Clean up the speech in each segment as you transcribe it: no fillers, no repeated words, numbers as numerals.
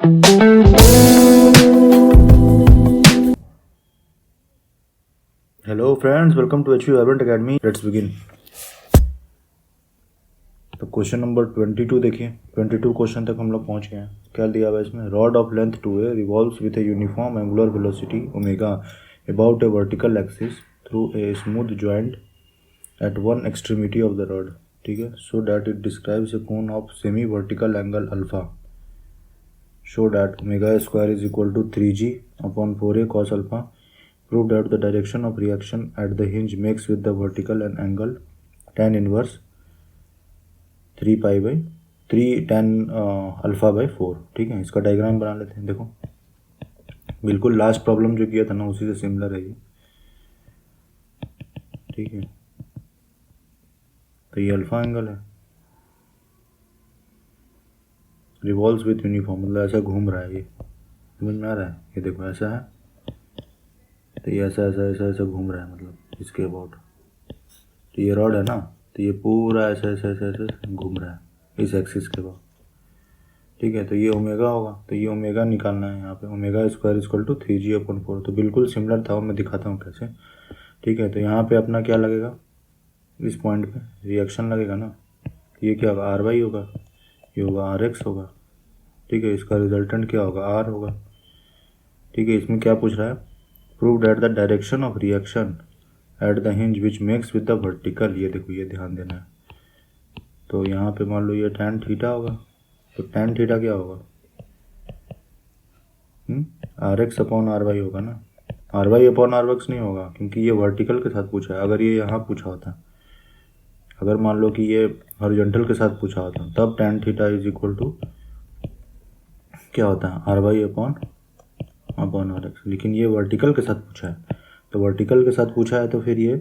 Hello friends, welcome to HU event academy. Let's begin. तो question number 22 देखिए। 22 question तक हम लोग पहुंच गए हैं। क्या दिया हुआ है इसमें? Rod of length 2a revolves with a uniform angular velocity omega about a vertical axis through a smooth joint at one extremity of the rod. ठीक है। So that it describes a cone of semi vertical angle alpha. Show that omega square is equal to 3g upon 4a cos alpha. Prove that the direction of reaction at the hinge makes with the vertical an angle tan inverse 3 pi by 3 tan alpha by 4। ठीक है। इसका diagram बना लेते हैं। देखो, बिल्कुल last problem जो किया था ना, उसी से सिमिलर है ये। ठीक है। तो ये अल्फा एंगल है, रिवॉल्व्स विथ यूनिफॉर्म, मतलब ऐसा घूम रहा है। ये समझ में आ रहा है? ये देखो ऐसा है, तो ये ऐसा ऐसा ऐसा ऐसा घूम रहा है, मतलब इसके अबाउट। तो ये रॉड है ना, तो ये पूरा ऐसा ऐसा ऐसा ऐसा घूम रहा है इस एक्सिस के बाद। ठीक है। तो ये ओमेगा होगा, तो ये ओमेगा निकालना है यहाँ पे। Omega square equal to 3g upon 4। तो बिल्कुल सिमिलर था, मैं दिखाता हूँ कैसे। ठीक है। तो यहाँ पे अपना क्या लगेगा? इस पॉइंट पे रिएक्शन लगेगा ना। ये क्या होगा? आर वाई होगा, ये होगा आर एक्स होगा। ठीक है। इसका रिजल्टेंट क्या होगा? आर होगा। ठीक है। इसमें क्या पूछ रहा है? Prove that the direction of reaction at the hinge which makes with the vertical. ये देखो, ये ध्यान देना है। तो यहाँ पे मान लो ये tan थीटा होगा, तो tan थीटा क्या होगा? R x upon are Y होगा ना। R Y upon R X नहीं होगा, क्योंकि ये वर्टिकल के साथ पूछा है। अगर ये यहाँ पूछा होता, अगर मान लो कि ये हॉरिजॉन्टल के साथ पूछा होता, तब tan theta is equal to क्या होता है? R Y upon R X. लेकिन ये वर्टिकल के साथ पूछा है, तो वर्टिकल के साथ पूछा है तो फिर ये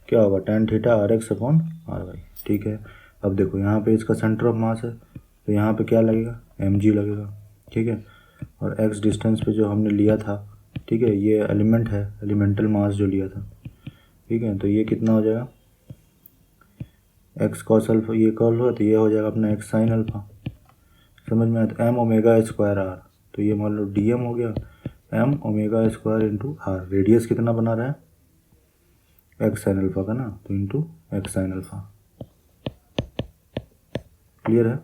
क्या होगा? tan theta R x upon are Y. ठीक है। अब देखो, यहाँ पे इसका सेंटर ऑफ मास है, तो यहाँ पे क्या लगेगा? mg लगेगा। ठीक है। और x डिस्टेंस पे जो हमने लिया था, ठीक है, ये एलिमेंट है, एलिमेंटल मास जो लिया था। ठीक है। तो ये कितना हो जाएगा? x cos अल्फा, ये कॉल हुआ, तो ये हो जाएगा अपना x sin अल्फा। समझ में आया? तो m ओमेगा स्क्वायर आर, तो ये मान लो dm हो गया m omega square into R. Radius कितना बना रहा है? x sin अल्फा का ना, तो into x sin alpha. Clear है?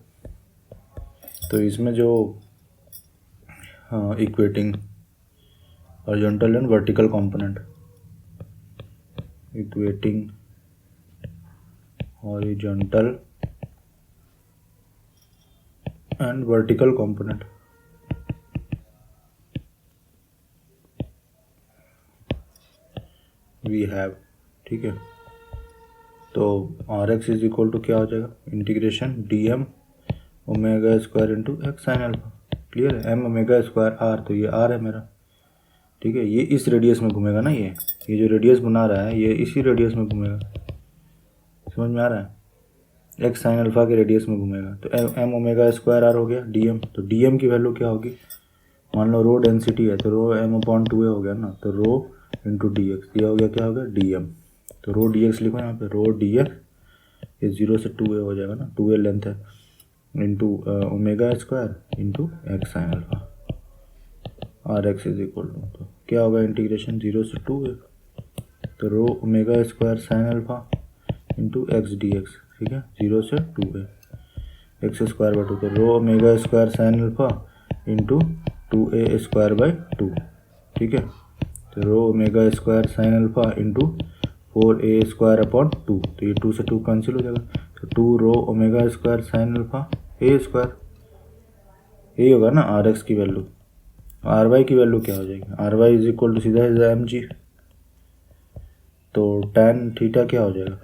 तो इसमें जो equating horizontal and vertical component, equating horizontal and vertical component, we have. ठीक है। तो are X is equal to क्या हो जाएगा? Integration D M omega square into X sine alpha. Clear है? एम ओमेगा स्क्वायर आर, तो ये are है मेरा। ठीक है। ये इस रेडियस में घूमेगा ना, ये जो रेडियस बना रहा है, ये इसी रेडियस में घूमेगा। समझ में आ रहा है? एक्स साइन अल्फा के रेडियस में घूमेगा। तो एम ओमेगा स्क्वायर आर हो गया डी एम। तो डी एम की वैल्यू क्या होगी? मान लो रो डेंसिटी है, तो रो एम अपॉन 2a हो गया ना, तो रो इंटू डी एक्स। ये हो गया, क्या हो गया? D M. तो रो डी एक्स लिखो यहाँ पे, रो डी एक्स, ये 0 से 2a हो जाएगा ना, 2a लेंथ है, into omega square into X sine alpha. R X is equal to, तो क्या होगा? इंटीग्रेशन 0 से 2a, तो rho omega square sine alpha into X D X. ठीक है। 0 से 2a, एक्स स्क्वायर बाई 2, तो rho omega square sine alpha into 2a square by 2। ठीक है। तो rho omega square sine alpha into 4a square upon 2, तो ये 2 से 2 कैंसिल हो जाएगा, तो 2 rho omega square sine alpha a square. यही होगा ना आर एक्स की वैल्यू। आर वाई की वैल्यू क्या हो जाएगी? R Y is equal to सीधा सीधा एम जी। तो tan थीटा क्या हो जाएगा?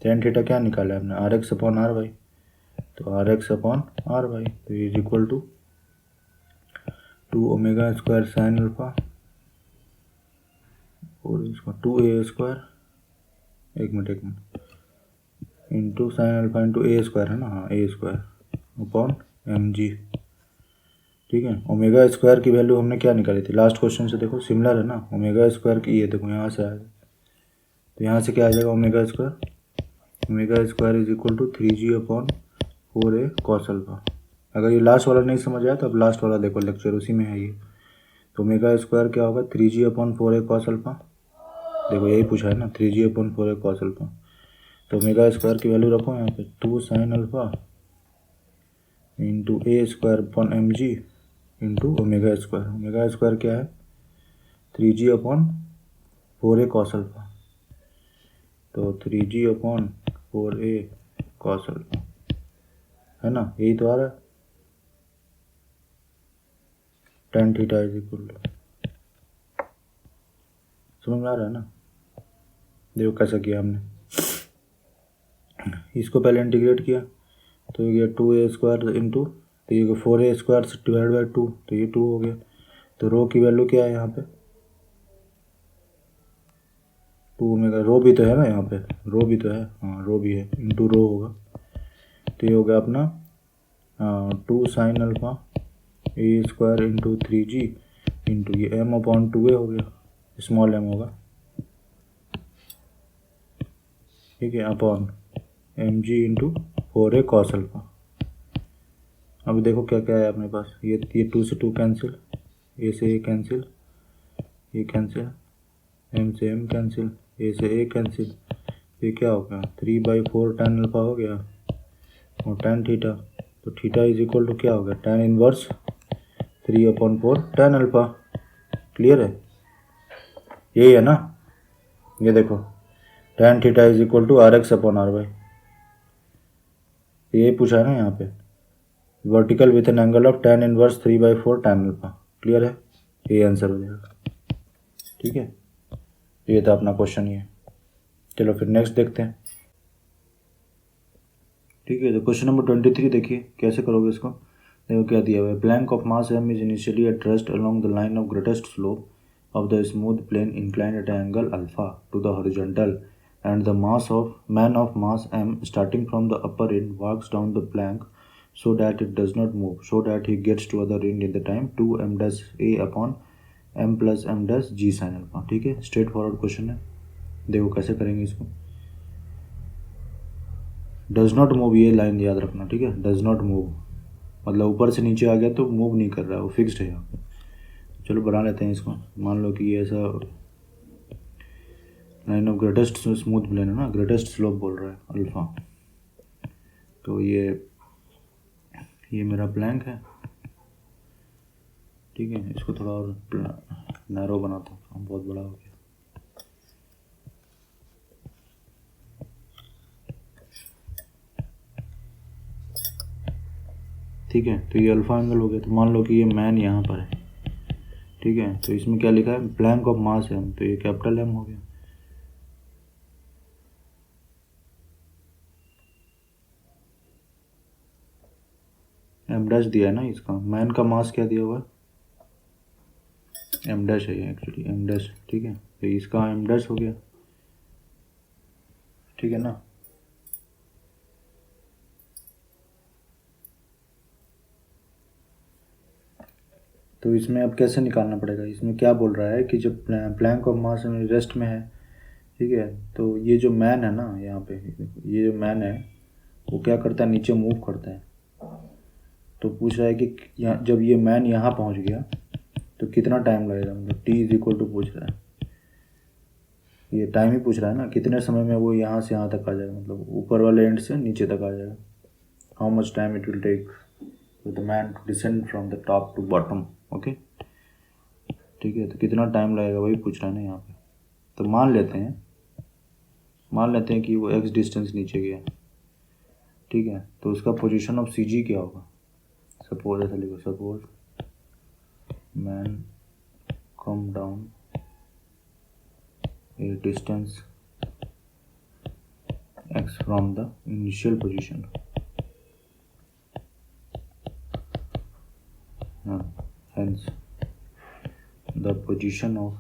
tan थीटा क्या निकाला है हमने? R x upon are y. तो are x upon are y, तो is equal to 2 omega square sine alpha और इसका 2a स्क्वायर, एक मिनट, into sine alpha into a square है ना, हाँ a square upon m g. ठीक है। ओमेगा स्क्वायर की वैल्यू हमने क्या निकाली थी लास्ट क्वेश्चन से? देखो सिमिलर है ना, ओमेगा स्क्वायर की, ये देखो यहाँ से आएगा, तो यहाँ से क्या आ जाएगा? Omega square is equal to 3g upon 4a cos alpha. अगर ये लास्ट वाला नहीं समझ आया तो अब लास्ट वाला देखो, लेक्चर उसी में है ये। तो ओमेगा स्क्वायर क्या होगा, 3g/4a cos अल्फा। देखो यही पूछा है ना, 3g/4a cos अल्फा। तो ओमेगा स्क्वायर की वैल्यू रखो यहाँ पे 2 sin alpha into a² into omega square. Omega square क्या है, 3g/4a cos अल्फा। तो 3g/4a cos अल्फा है ना, यही तो आ रहा है। tan theta is equal to, समझ में आ रहा है ना। देखो कैसा किया हमने, इसको पहले इंटीग्रेट किया तो ये 2a² इंटू, तो ये 4a² डिवाइड बाई 2, तो ये 2 हो गया। तो रो की वैल्यू क्या है यहाँ पे, 2 ओमेगा, रो भी तो है ना यहाँ पे, रो भी तो है, हाँ रो भी है, इंटू रो होगा। तो ये हो गया अपना 2 sin alpha a² into 3g into ये m/2a हो गया, स्मॉल m होगा, ठीक है, upon mg into 4a cos alpha. अब देखो क्या क्या है अपने पास, ये 2 से 2 कैंसिल, a से a कैंसिल, ये कैंसिल, m से m कैंसिल, a से a कैंसिल, ये क्या हो गया 3/4 tan अल्फा हो गया, और tan थीटा, तो थीटा इज इक्वल टू क्या हो गया, tan inverse 3/4 tan alpha. Clear है, यही है ना। ये देखो tan theta is equal to RX/RY, ये पूछा है ना यहाँ पे, vertical with an angle of tan inverse 3/4 tan alpha. Clear है, यही आंसर हो जाएगा, ठीक है। ये था अपना क्वेश्चन ये। चलो फिर नेक्स्ट देखते हैं, ठीक है। तो क्वेश्चन नंबर 23 देखिए कैसे करोगे इसको। देखो क्या दिया हुआ है, blank of mass m is initially at rest along the line of greatest slope of the smooth plane inclined at angle alpha to the horizontal, and the man of mass m starting from the upper end walks down the plank so that it does not move, so that he gets to other end in the time 2m dash a upon m plus m dash g sin alpha। ठीक है, straight forward question है। देखो कैसे करेंगे इसको, does not move, ये line याद रखना, ठीक है। डज नॉट मूव मतलब ऊपर से नीचे आ गया तो मूव नहीं कर रहा है, वो फिक्स्ड है यहाँ पे। चलो बना लेते हैं इसको। मान लो कि ये ऐसा line of greatest smooth plane है ना, ग्रेटेस्ट स्लोप बोल रहा है अल्फा। तो ये मेरा ब्लैंक है, ठीक है। इसको थोड़ा और नैरो बनाता हूँ, बहुत बड़ा हो गया। ठीक है, तो ये अल्फा एंगल हो गया। तो मान लो कि ये मैन यहाँ पर है, ठीक है। तो इसमें क्या लिखा है, ब्लैंक ऑफ मास एम, तो ये कैपिटल एम हो गया। एम डैश दिया है ना, इसका मैन का मास क्या दिया हुआ है, एम डैश है एक्चुअली, एम डैश, ठीक है। तो इसका एम डैश हो गया, ठीक है ना। तो इसमें अब कैसे निकालना पड़ेगा, इसमें क्या बोल रहा है कि जब ब्लैंक ऑफ मास रेस्ट में है, ठीक है। तो ये जो मैन है ना यहाँ पे, ये जो मैन है वो क्या करता है, नीचे मूव करता है। तो पूछ रहा है कि जब ये मैन यहाँ पहुँच गया तो कितना टाइम लगेगा, मतलब टी इज इक्वल टू पूछ रहा है, ये टाइम ही पूछ रहा है ना, कितने समय में वो यहाँ से यहाँ तक आ जाएगा, मतलब ऊपर वाले एंड से नीचे तक आ जाएगा। How much time it will take for the man to descend from the top to bottom, okay, ठीक है। तो कितना टाइम लगेगा वही पूछ रहा है ना यहाँ पे। तो मान लेते हैं कि वो x डिस्टेंस नीचे गया, ठीक है। तो उसका पोजीशन ऑफ सी जी क्या होगा, सपोज ऐसा लिखो, suppose man come down A distance x from the initial position, hence the position of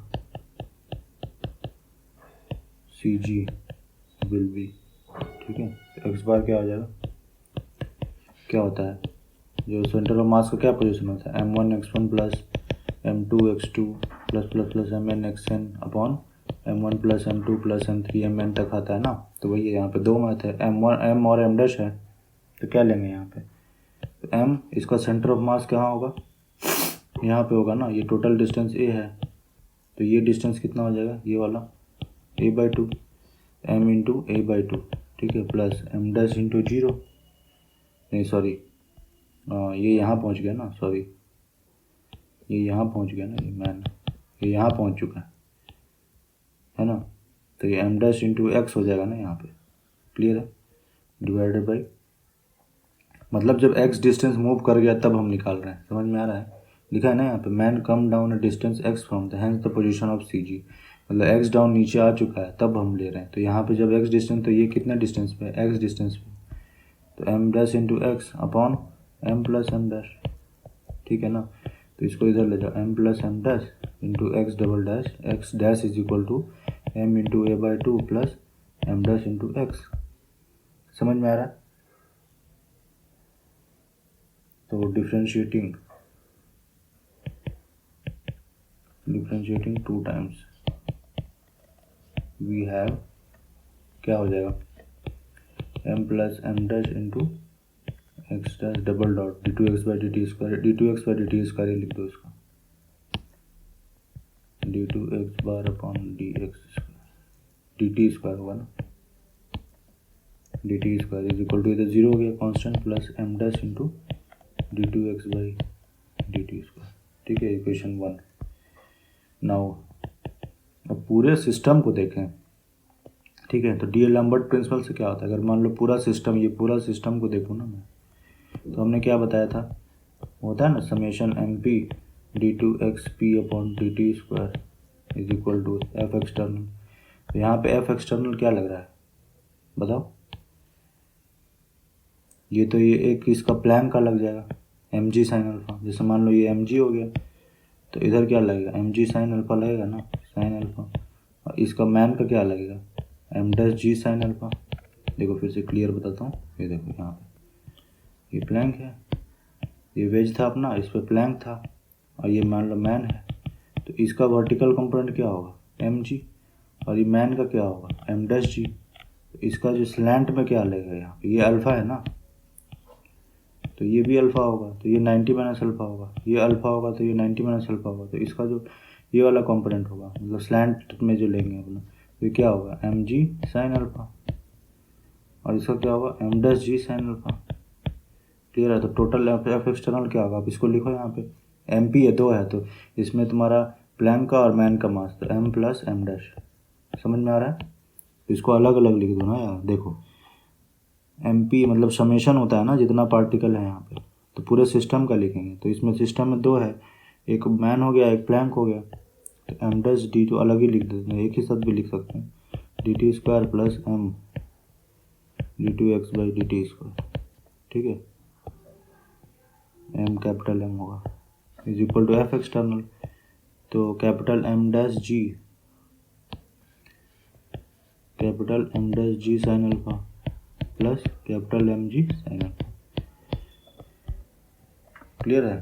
CG will be, ठीक है। एक्स बार क्या हो जाएगा, क्या होता है, जो सेंटर ऑफ मास का क्या पोजीशन होता है, m1 x1 plus m2 x2 plus plus plus mn xn upon m1 plus m2 plus m3 mn तक आता है ना। तो वही है, यहाँ पे दो मैथ है, m1 m और m डैश है। तो क्या लेंगे यहाँ पे, तो m इसका सेंटर ऑफ मास कहाँ होगा, यहाँ पे होगा ना। ये टोटल डिस्टेंस a है, तो ये डिस्टेंस कितना हो जाएगा, ये वाला a/2 m इंटू a/2, ठीक है, प्लस m डैश इंटू 0, नहीं सॉरी, ये यहाँ पहुँच गया ना, सॉरी ये यहाँ पहुँच गया ना, ये यहाँ पहुँच चुका है ना। तो ये m डैश इंटू एक्स हो जाएगा ना यहाँ पे, क्लियर है, डिवाइडेड बाई, मतलब जब x डिस्टेंस मूव कर गया तब हम निकाल रहे हैं, समझ में आ रहा है। लिखा है ना यहाँ पे, man come down a distance x from the hence the position of CG, मतलब x डाउन नीचे आ चुका है तब हम ले रहे हैं। तो यहाँ पे जब x डिस्टेंस, तो ये कितना डिस्टेंस पे है, x डिस्टेंस पे, तो m dash into X upon m plus m dash, ठीक है ना। तो इसको इधर ले जाओ, m plus m dash into X double dash, x dash is equal to m into a/2 plus m dash into X, समझ में आ रहा है। तो डिफरेंशिएटिंग 2 टाइम्स वी हैव, क्या हो जाएगा, m plus m dash into x dash double dot d2x by dt square, d2x by dt square ही लिख दो इसका, d2x bar upon dx dt square होगा ना, dt square is equal to, इधर 0 हो गया constant, plus m dash into d2x by dt square, ठीक है, इक्वेशन 1। नाउ अब पूरे सिस्टम को देखें, ठीक है, तो डी लैम्बर्ट प्रिंसिपल से क्या होता है, अगर मान लो पूरा सिस्टम, ये पूरा सिस्टम को देखूँ ना मैं, तो हमने क्या बताया था, होता है ना summation M P d2x p upon dt square is equal to F external. तो यहाँ पे एफ एक्सटर्नल क्या लग रहा है बताओ, ये तो ये एक इसका प्लैंक का लग जाएगा एम जी साइन अल्फा, जैसे मान लो ये एम जी हो गया, तो इधर क्या लगेगा, एम जी साइन अल्फा लगेगा ना, साइन अल्फा, और इसका मैन का क्या लगेगा, एम डैश जी साइन अल्फा। देखो फिर से क्लियर बताता हूँ, ये देखो यहाँ पे ये प्लैंक है, ये वेज था अपना, इस पर प्लैंक था, और ये मान लो मैन है, तो इसका वर्टिकल कंपोनेंट क्या होगा एम जी, और ये मैन का क्या होगा एम डैश जी। इसका जो स्लैंट में क्या लगेगा यहाँ पे, ये अल्फ़ा है ना, तो ये भी अल्फ़ा होगा, तो ये 90 माइनस अल्फ़ा होगा, ये अल्फ़ा होगा तो ये 90 माइनस अल्फ़ा होगा, तो इसका जो ये वाला कंपोनेंट होगा, मतलब स्लैंट में जो लेंगे अपना, तो ये क्या होगा एम जी साइन अल्फ़ा, और इसका क्या होगा एम डैश जी साइन अल्फ़ा, क्लियर है। तो टोटल एफ एक्सटर्नल क्या होगा, आप इसको लिखो यहाँ पे, एम पी है 2 है, तो इसमें तुम्हारा प्लैंक का और मैन का मास, तो एम प्लस एम डैश, समझ में आ रहा है। तो इसको अलग अलग लिख दो ना यार, देखो एम पी मतलब समेशन होता है ना, जितना पार्टिकल है यहाँ पे, तो पूरे सिस्टम का लिखेंगे, तो इसमें सिस्टम में 2 है, एक मैन हो गया एक प्लैंक हो गया, तो एम डैश डी तो अलग ही लिख देते हैं, एक ही साथ भी लिख सकते हैं, d t square plus m d2x by dt square, ठीक है, m कैपिटल M होगा is equal to F external, तो capital M dash g, capital M dash जी sine alpha plus capital M g sine alpha, clear है।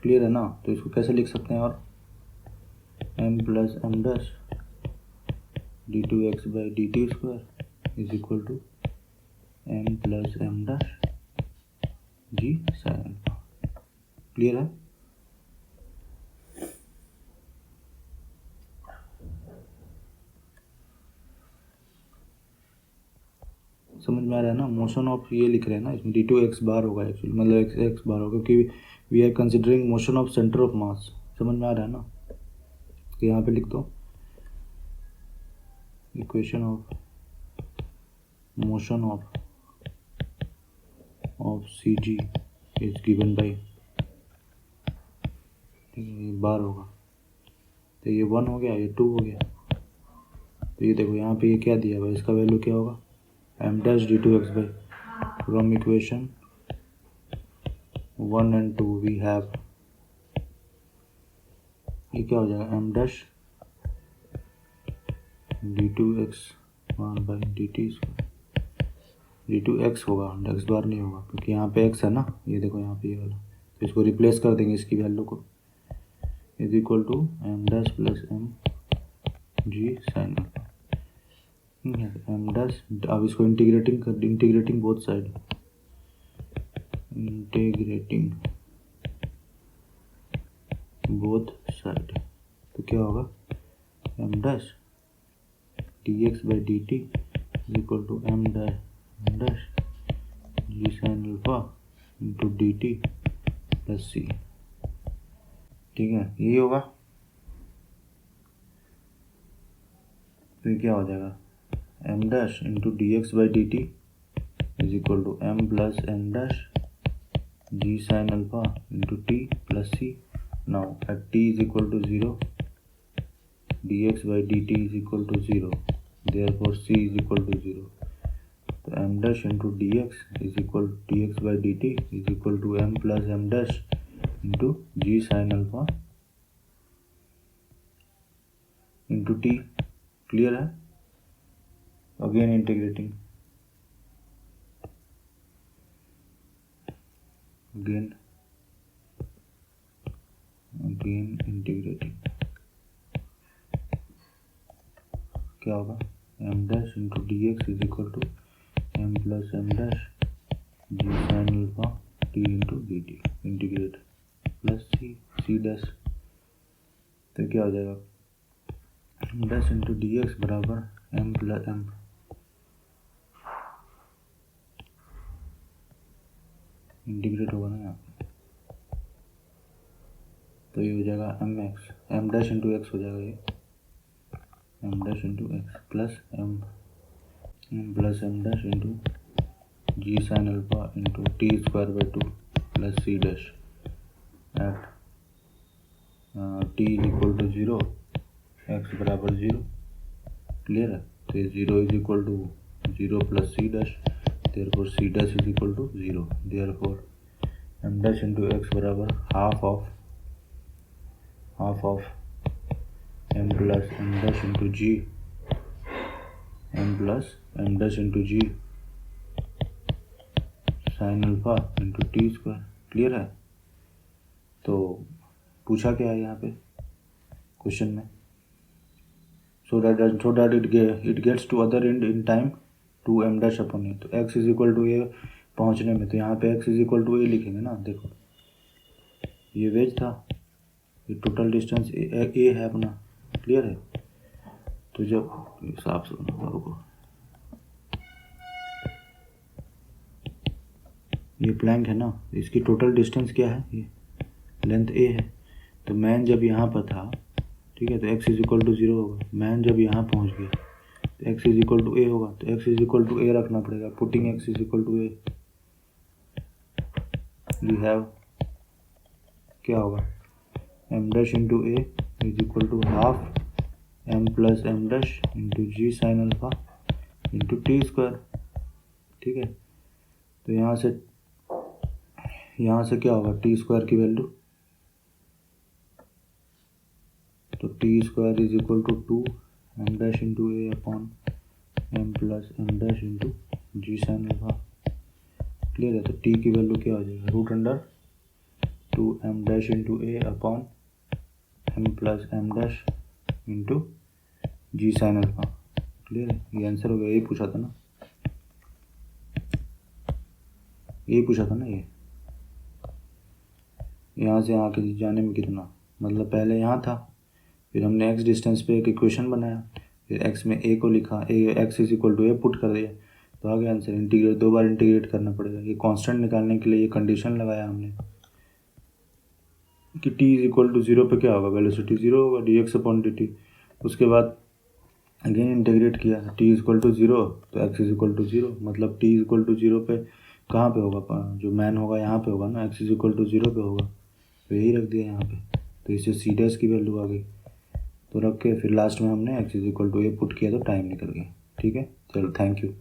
Clear है ना, तो इसको कैसे लिख सकते हैं, और m plus m dash d2x by dt square is equal to m plus m dash ji sine alpha, clear है। समझ में आ रहा है ना, मोशन ऑफ ये लिख रहे हैं ना, इसमें d2x बार होगा एक्चुअली, मतलब x बार होगा, क्योंकि we are considering motion of centre of mass, समझ में आ रहा है ना। तो यहाँ पे लिख दो equation of motion of C G is given by, ठीक है, ये बार होगा, तो ये 1 हो गया, ये 2 हो गया, तो ये देखो यहाँ पे ये क्या दिया हुआ है, इसका वैल्यू क्या होगा m dash d2x by, from equation 1 and 2 we have, ये क्या हो जाएगा m dash d2x by dt square, d2x होगा, x बार नहीं होगा, क्योंकि यहाँ पे x है ना, ये देखो यहाँ पे ये वाला, तो इसको रिप्लेस कर देंगे इसकी वैल्यू को, is equal to m dash plus m g sine alpha, m dash, अब इसको integrating both side, integrating both side, तो क्या होगा M dash d x by d t is equal to m dash ji sine alpha into D t plus c. ठीक है, यही होगा। तो ये क्या हो जाएगा M dash into D x by d t is equal to M plus M dash ji sine alpha into T plus C. Now at T is equal to 0 dx by dt is equal to 0, therefore c is equal to 0. तो m dash into dx is equal to dx by dt is equal to m plus m dash into g sin alpha into t। Clear है? Again integrating, again integrating, क्या होगा M dash into D X is equal to M plus M dash ji sine alpha T into D T integrate plus C dash. तो क्या हो जाएगा M dash into D X बराबर M plus M, integrate होगा ना यहाँ पे, तो ये हो जाएगा M X, M dash into X हो जाएगा ये M dash into x plus m plus M dash into ji sine alpha into T square by 2 plus C dash at T is equal to 0 x बराबर 0। Clear है? तो ये 0 is equal to 0 plus C dash, therefore c dash is equal to 0, therefore m dash into x बराबर half of m plus M dash into g, m plus M dash into ji sine alpha into T square. Clear है? तो पूछा क्या है यहाँ पे question में, so that it gets to other end in time to m dash upon a. तो x is equal to a पहुँचने में, तो यहाँ पे x is equal to a लिखेंगे ना। देखो ये वेज था, ये टोटल डिस्टेंस ए है अपना। क्लियर है? तो जब हिसाब से रुको, ये प्लैंक है ना, इसकी टोटल डिस्टेंस क्या है, ये लेंथ ए है। तो मैन जब यहाँ पर था, ठीक है, तो x इज इक्वल टू 0 होगा। मैन जब यहाँ पहुँच गया तो x is equal to A होगा, तो x is equal to A रखना पड़ेगा। Putting x is equal to A, we have क्या होगा M dash into A is equal to half M plus M dash into ji sine alpha into T square. ठीक है? तो यहाँ से क्या होगा टी स्क्वायर की वैल्यू, तो T square is equal to 2 M dash into A upon m plus M dash into ji sine alpha. Clear है? तो टी की वैल्यू क्या हो जाएगा root under 2 M dash into ए upon m plus M dash into जी sine alpha. Clear है? ये answer हो गया। यही पूछा था ना, ये यहाँ से यहाँ के जाने में कितना, मतलब पहले यहाँ था, फिर हमने एक्स डिस्टेंस पे एक इक्वेशन बनाया, फिर एक्स में ए को लिखा, X is equal to A put कर दिया, तो आ गया आंसर। इंटीग्रेट 2 बार इंटीग्रेट करना पड़ेगा। ये कांस्टेंट निकालने के लिए ये कंडीशन लगाया हमने कि t इज इक्वल टू 0 पे क्या होगा, वेलोसिटी 0 होगा, D x upon D T. उसके बाद अगेन इंटीग्रेट किया, t इज इक्वल टू 0 तो x इज इक्वल टू 0, मतलब t इज इक्वल टू 0 पे कहाँ पे होगा, जो मैन होगा यहाँ पे होगा ना, x इज इक्वल टू 0 पे होगा, तो यही रख दिया यहाँ पे। तो इससे सी डैश की वैल्यू आ गई, तो रख के फिर लास्ट में हमने x is equal to A put किया तो टाइम निकल गया। ठीक है, चलो थैंक यू।